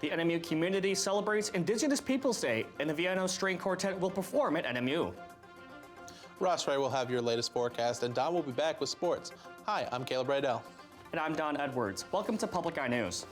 The NMU community celebrates Indigenous Peoples Day, and the Viano String Quartet will perform at NMU. Ross Ray will have your latest forecast, and Don will be back with sports. Hi, I'm Caleb Rydell. And I'm Don Edwards. Welcome to Public Eye News.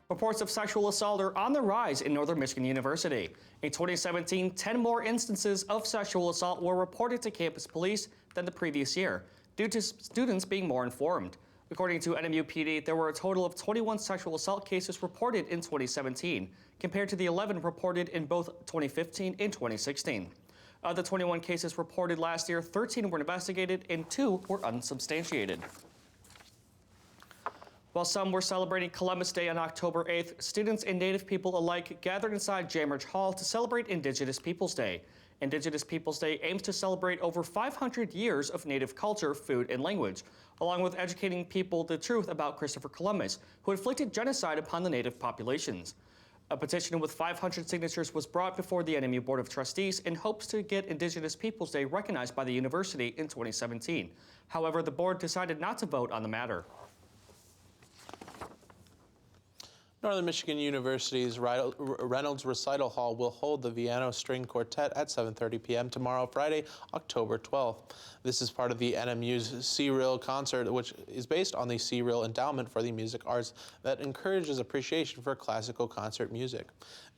Reports of sexual assault are on the rise in Northern Michigan University. In 2017, 10 more instances of sexual assault were reported to campus police than the previous year, due to students being more informed. According to NMU PD, there were a total of 21 sexual assault cases reported in 2017, compared to the 11 reported in both 2015 and 2016. Of the 21 cases reported last year, 13 were investigated and 2 were unsubstantiated. While some were celebrating Columbus Day on October 8th, students and Native people alike gathered inside Jamridge Hall to celebrate Indigenous Peoples Day. Indigenous Peoples Day aims to celebrate over 500 years of Native culture, food, and language, along with educating people the truth about Christopher Columbus, who inflicted genocide upon the Native populations. A petition with 500 signatures was brought before the NMU Board of Trustees in hopes to get Indigenous Peoples Day recognized by the university in 2017. However, the board decided not to vote on the matter. Northern Michigan University's Reynolds Recital Hall will hold the Viano String Quartet at 7:30 p.m. tomorrow, Friday, October 12th. This is part of the NMU's C-Reel concert, which is based on the C-Reel Endowment for the Music Arts that encourages appreciation for classical concert music.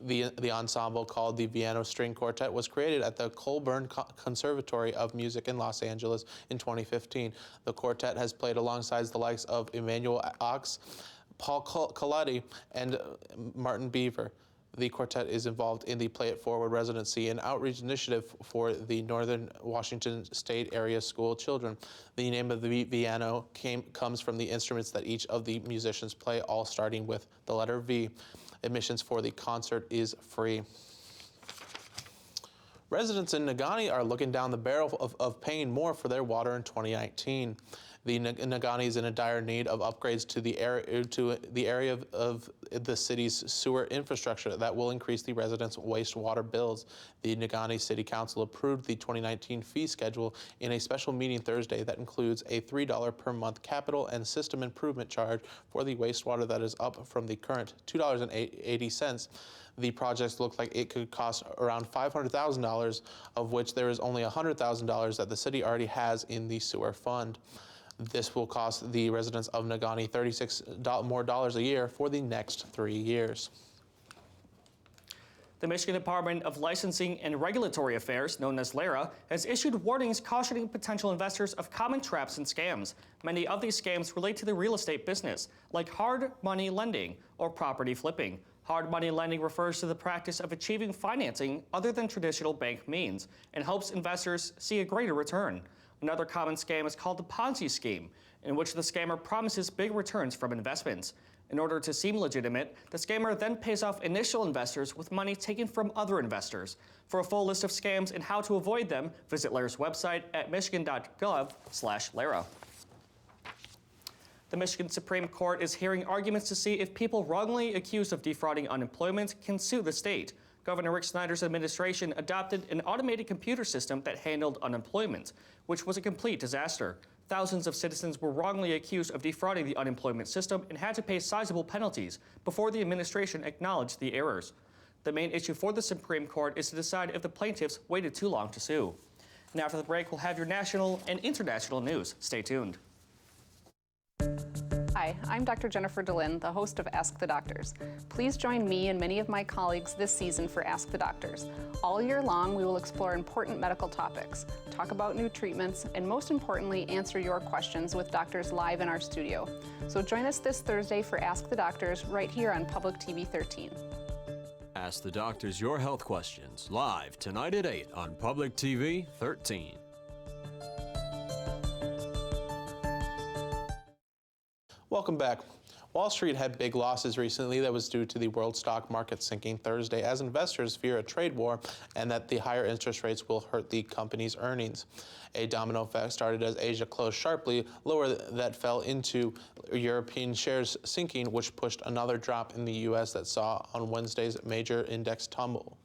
The ensemble, called the Viano String Quartet, was created at the Colburn Conservatory of Music in Los Angeles in 2015. The quartet has played alongside the likes of Emmanuel Ox, Paul Colletti, and Martin Beaver. The quartet is involved in the Play It Forward residency and outreach initiative for the Northern Washington State area school children. The name of the Viano comes from the instruments that each of the musicians play, all starting with the letter V. Admissions for the concert is free. Residents in Negaunee are looking down the barrel of paying more for their water in 2019. The Negaunee is in a dire need of upgrades to the area of the city's sewer infrastructure that will increase the residents' wastewater bills. The Negaunee City Council approved the 2019 fee schedule in a special meeting Thursday that includes a $3 per month capital and system improvement charge for the wastewater that is up from the current $2.80. The projects look like it could cost around $500,000, of which there is only $100,000 that the city already has in the sewer fund. This will cost the residents of Negaunee $36 more a year for the next 3 years. The Michigan Department of Licensing and Regulatory Affairs, known as LARA, has issued warnings cautioning potential investors of common traps and scams. Many of these scams relate to the real estate business, like hard money lending or property flipping. Hard money lending refers to the practice of achieving financing other than traditional bank means and helps investors see a greater return. Another common scam is called the Ponzi scheme, in which the scammer promises big returns from investments. In order to seem legitimate, the scammer then pays off initial investors with money taken from other investors. For a full list of scams and how to avoid them, visit LARA's website at michigan.gov/LARA. The Michigan Supreme Court is hearing arguments to see if people wrongly accused of defrauding unemployment can sue the state. Governor Rick Snyder's administration adopted an automated computer system that handled unemployment, which was a complete disaster. Thousands of citizens were wrongly accused of defrauding the unemployment system and had to pay sizable penalties before the administration acknowledged the errors. The main issue for the Supreme Court is to decide if the plaintiffs waited too long to sue. And after the break, we'll have your national and international news. Stay tuned. Hi, I'm Dr. Jennifer DeLynn, the host of Ask the Doctors. Please join me and many of my colleagues this season for Ask the Doctors. All year long, we will explore important medical topics, talk about new treatments, and most importantly, answer your questions with doctors live in our studio. So join us this Thursday for Ask the Doctors right here on Public TV 13. Ask the Doctors your health questions live tonight at 8 on Public TV 13. Welcome back. Wall Street had big losses recently. That was due to the world stock market sinking Thursday as investors fear a trade war and that the higher interest rates will hurt the company's earnings. A domino effect started as Asia closed sharply lower that fell into European shares sinking, which pushed another drop in the U.S. that saw on Wednesday's major index tumble.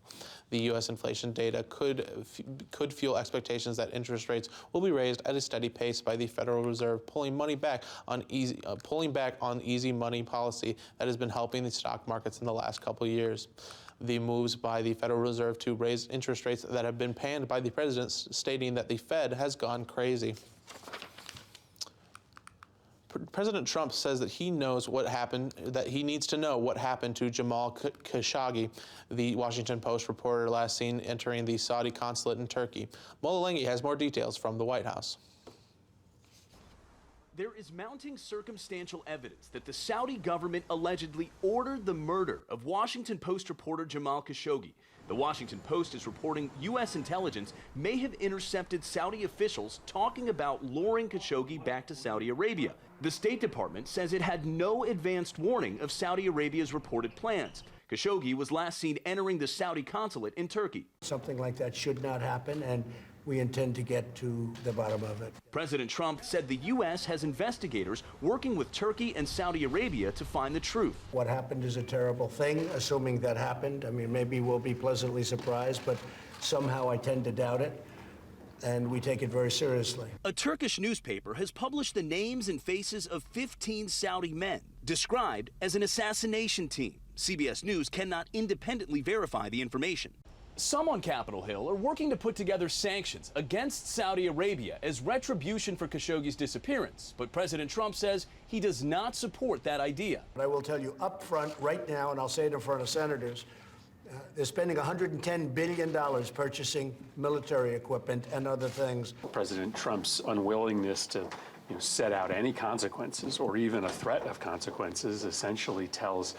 The U.S. inflation data could fuel expectations that interest rates will be raised at a steady pace by the Federal Reserve, pulling back on easy money policy that has been helping the stock markets in the last couple of years. The moves by the Federal Reserve to raise interest rates that have been panned by the president, stating that the Fed has gone crazy. President Trump says that he knows what happened, that he needs to know what happened to Jamal Khashoggi, the Washington Post reporter last seen entering the Saudi consulate in Turkey. Mola Lenghi has more details from the White House. There is mounting circumstantial evidence that the Saudi government allegedly ordered the murder of Washington Post reporter Jamal Khashoggi. The Washington Post is reporting U.S. intelligence may have intercepted Saudi officials talking about luring Khashoggi back to Saudi Arabia. The State Department says it had no advanced warning of Saudi Arabia's reported plans. Khashoggi was last seen entering the Saudi consulate in Turkey. Something like that should not happen, and we intend to get to the bottom of it. President Trump said the U.S. has investigators working with Turkey and Saudi Arabia to find the truth. What happened is a terrible thing, assuming that happened. I mean, maybe we'll be pleasantly surprised, but somehow I tend to doubt it, and we take it very seriously. A Turkish newspaper has published the names and faces of 15 Saudi men, described as an assassination team. CBS News cannot independently verify the information. Some on Capitol Hill are working to put together sanctions against Saudi Arabia as retribution for Khashoggi's disappearance. But President Trump says he does not support that idea. But I will tell you up front right now, and I'll say it in front of senators, they're spending $110 billion purchasing military equipment and other things. President Trump's unwillingness to set out any consequences or even a threat of consequences essentially tells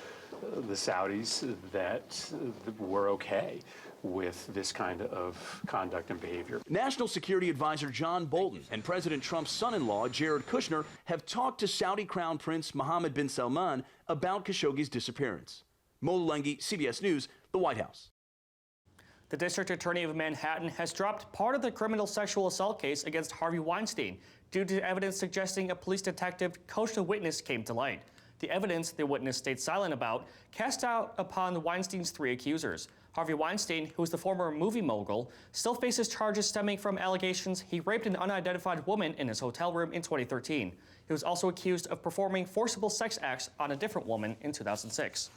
the Saudis that we're okay with this kind of conduct and behavior. National Security Advisor John Bolton and President Trump's son-in-law, Jared Kushner, have talked to Saudi Crown Prince Mohammed bin Salman about Khashoggi's disappearance. Mola Lenghi, CBS News, the White House. The District Attorney of Manhattan has dropped part of the criminal sexual assault case against Harvey Weinstein due to evidence suggesting a police detective coached a witness came to light. The evidence the witness stayed silent about cast doubt upon Weinstein's three accusers. Harvey Weinstein, who is the former movie mogul, still faces charges stemming from allegations he raped an unidentified woman in his hotel room in 2013. He was also accused of performing forcible sex acts on a different woman in 2006.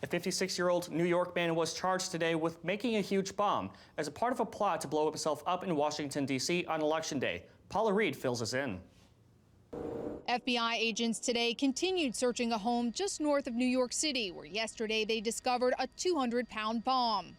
A 56-year-old New York man was charged today with making a huge bomb as a part of a plot to blow himself up in Washington, D.C. on Election Day. Paula Reed fills us in. FBI agents today continued searching a home just north of New York City, where yesterday they discovered a 200-pound bomb.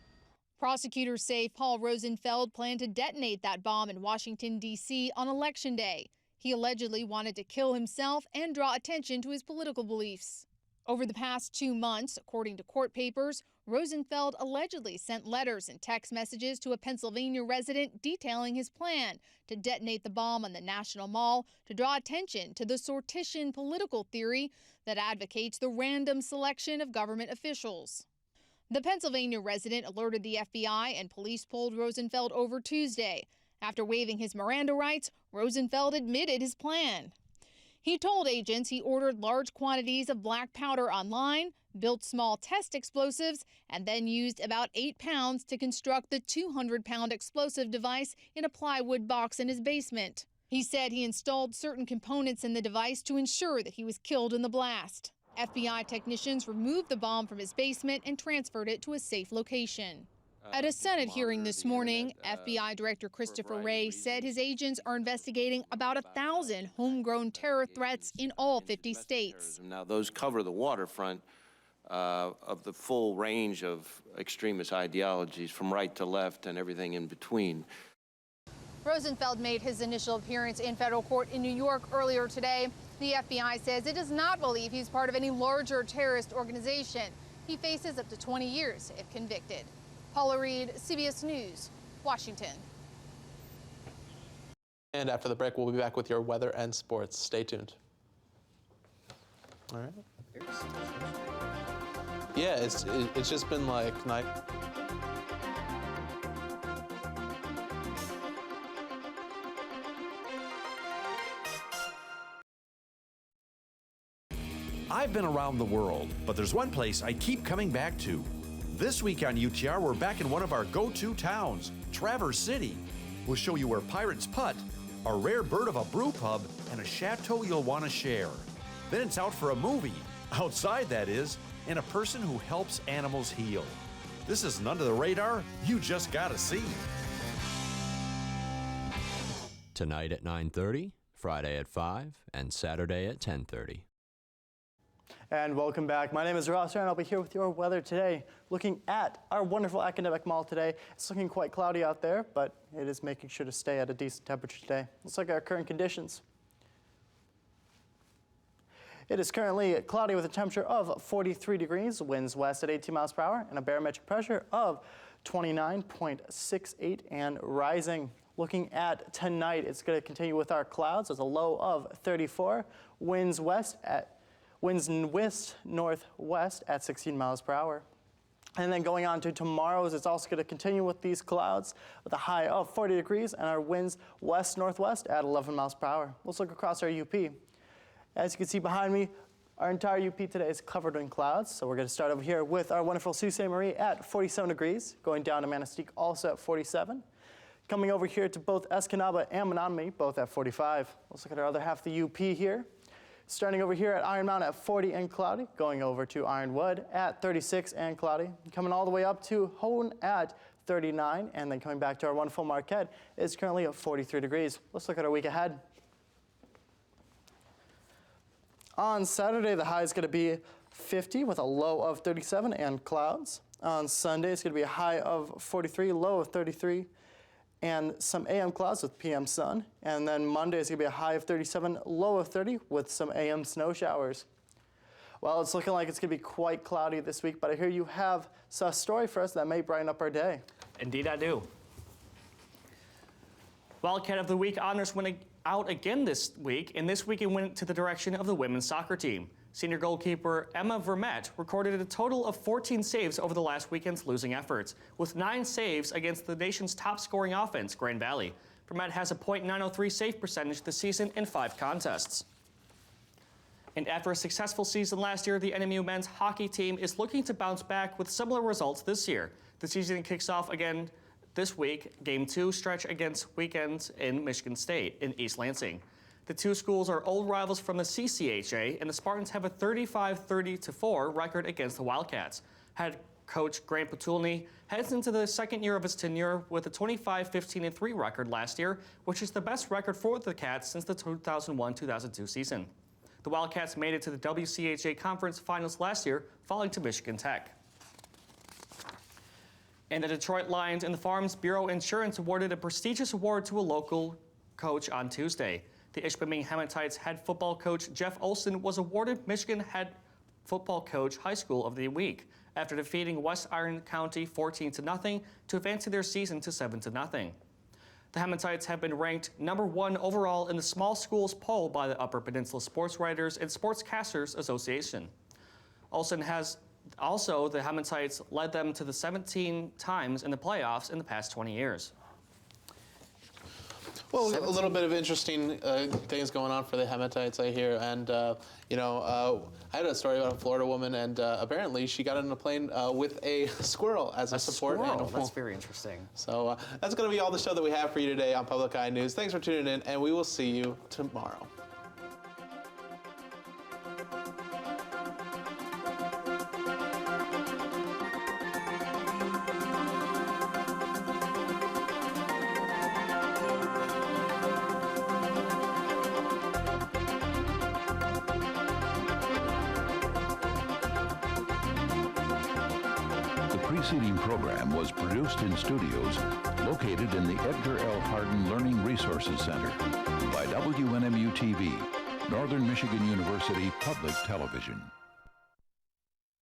Prosecutors say Paul Rosenfeld planned to detonate that bomb in Washington, D.C. on Election Day. He allegedly wanted to kill himself and draw attention to his political beliefs. Over the past 2 months, according to court papers, Rosenfeld allegedly sent letters and text messages to a Pennsylvania resident detailing his plan to detonate the bomb on the National Mall to draw attention to the Sortition political theory that advocates the random selection of government officials. The Pennsylvania resident alerted the FBI and police pulled Rosenfeld over Tuesday. After waiving his Miranda rights, Rosenfeld admitted his plan. He told agents he ordered large quantities of black powder online, built small test explosives, and then used about 8 pounds to construct the 200-pound explosive device in a plywood box in his basement. He said he installed certain components in the device to ensure that he was killed in the blast. FBI technicians removed the bomb from his basement and transferred it to a safe location. At a Senate hearing this morning, FBI Director Christopher Wray said his agents are investigating about 1,000 homegrown terror threats in all 50 states. Now, those cover the waterfront of the full range of extremist ideologies from right to left and everything in between. Rosenfeld made his initial appearance in federal court in New York earlier today. The FBI says it does not believe he's part of any larger terrorist organization. He faces up to 20 years if convicted. Paula Reed, CBS News, Washington. And after the break, we'll be back with your weather and sports. Stay tuned. All right. Yeah, it's just been like night. I've been around the world, but there's one place I keep coming back to. This week on UTR, we're back in one of our go-to towns, Traverse City. We'll show you where pirates putt, a rare bird of a brew pub, and a chateau you'll want to share. Then it's out for a movie, outside that is, and a person who helps animals heal. This isn't under the radar, you just gotta see. Tonight at 9:30, Friday at 5, and Saturday at 10:30. And welcome back. My name is Ross, and I'll be here with your weather today, looking at our wonderful Academic Mall today. It's looking quite cloudy out there, but it is making sure to stay at a decent temperature today. Let's look at our current conditions. It is currently cloudy with a temperature of 43 degrees, winds west at 18 miles per hour, and a barometric pressure of 29.68 and rising. Looking at tonight, it's going to continue with our clouds as a low of 34, winds northwest at 16 miles per hour. And then going on to tomorrow's, it's also going to continue with these clouds with a high of 40 degrees and our winds west-northwest at 11 miles per hour. Let's look across our UP. As you can see behind me, our entire UP today is covered in clouds. So we're going to start over here with our wonderful Sault Ste. Marie at 47 degrees, going down to Manistee also at 47. Coming over here to both Escanaba and Menominee, both at 45. Let's look at our other half of the UP here. Starting over here at Iron Mountain at 40 and cloudy, going over to Ironwood at 36 and cloudy, coming all the way up to Houghton at 39, and then coming back to our wonderful Marquette is currently at 43 degrees. Let's look at our week ahead. On Saturday, the high is going to be 50 with a low of 37 and clouds. On Sunday, it's going to be a high of 43, low of 33. And some AM clouds with PM sun. And then Monday is going to be a high of 37, low of 30 with some AM snow showers. Well, it's looking like it's going to be quite cloudy this week, but I hear you have a story for us that may brighten up our day. Indeed, I do. Wildcat of the Week honors went out again this week, and this week it went to the direction of the women's soccer team. Senior goalkeeper Emma Vermette recorded a total of 14 saves over the last weekend's losing efforts, with 9 saves against the nation's top-scoring offense, Grand Valley. Vermette has a .903 save percentage this season in 5 contests. And after a successful season last year, the NMU men's hockey team is looking to bounce back with similar results this year. The season kicks off again this week, Game 2 stretch against Weekends in Michigan State in East Lansing. The two schools are old rivals from the CCHA, and the Spartans have a 35-30-4 record against the Wildcats. Head coach Grant Petulny heads into the second year of his tenure with a 25-15-3 record last year, which is the best record for the Cats since the 2001-2002 season. The Wildcats made it to the WCHA Conference Finals last year, falling to Michigan Tech. And the Detroit Lions and the Farms Bureau Insurance awarded a prestigious award to a local coach on Tuesday. The Ishpeming Hematites head football coach Jeff Olson was awarded Michigan Head Football Coach High School of the Week after defeating West Iron County 14-0 to advance their season to 7-0. The Hematites have been ranked #1 overall in the small schools poll by the Upper Peninsula Sports Writers and Sportscasters Association. Olson has also, the Hematites led them to the 17 times in the playoffs in the past 20 years. Well, 17. A little bit of interesting things going on for the Hematites, I hear. And, I had a story about a Florida woman, and apparently she got on a plane with a squirrel as a support animal. That's very interesting. So that's going to be all the show that we have for you today on Public Eye News. Thanks for tuning in, and we will see you tomorrow. The preceding program was produced in studios located in the Edgar L. Hardin Learning Resources Center by WNMU-TV, Northern Michigan University Public Television.